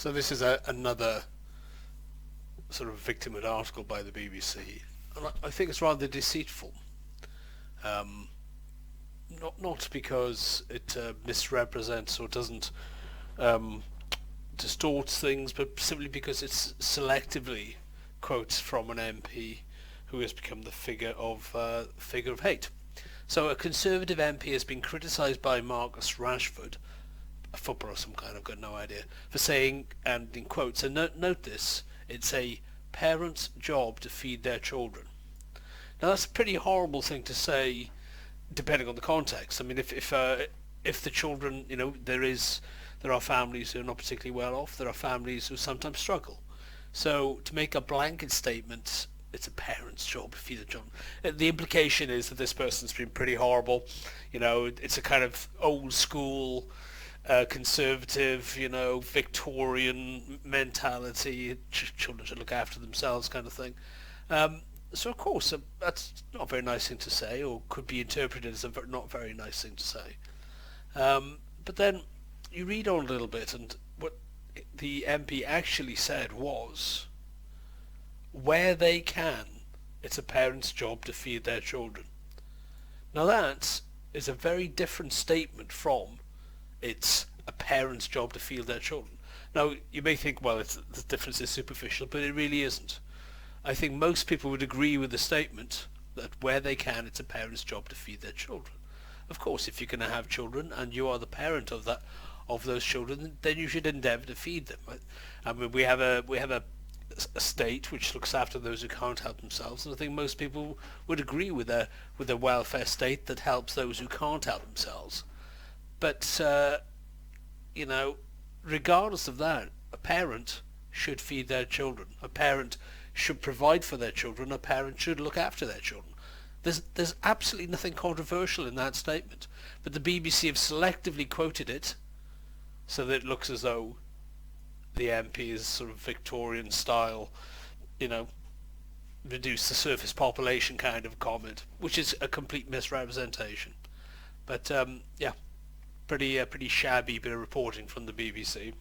So this is another sort of victimhood article by the BBC, and I think it's rather deceitful. Um, not because it misrepresents or doesn't um, distorts things, but simply because it's selectively quotes from an MP who has become the figure of hate. So a Conservative MP has been criticised by Marcus Rashford, a footballer of some kind, I've got no idea, for saying, and in quotes, and note this, it's a parent's job to feed their children. Now that's a pretty horrible thing to say, depending on the context. I mean, if the children, there are families who are not particularly well off. There are families who sometimes struggle. So to make a blanket statement, it's a parent's job to feed the children. The implication is that this person's been pretty horrible. It's a kind of old school, conservative, Victorian mentality. Children should look after themselves, kind of thing. So of course that's not a very nice thing to say, or could be interpreted as a not very nice thing to say. But then you read on a little bit, and what the MP actually said was, where they can, it's a parent's job to feed their children. Now that is a very different statement from it's a parent's job to feed their children. Now you may think, well, the difference is superficial, but it really isn't. I think most people would agree with the statement that where they can, it's a parent's job to feed their children. Of course, if you're going to have children and you are the parent of those children, then you should endeavour to feed them. I mean, we have a state which looks after those who can't help themselves, and I think most people would agree with a welfare state that helps those who can't help themselves. But regardless of that, a parent should feed their children. A parent should provide for their children. A parent should look after their children. There's absolutely nothing controversial in that statement, but the BBC have selectively quoted it so that it looks as though the MP is sort of Victorian style, reduce the surface population kind of comment, which is a complete misrepresentation. But yeah, pretty shabby bit of reporting from the BBC.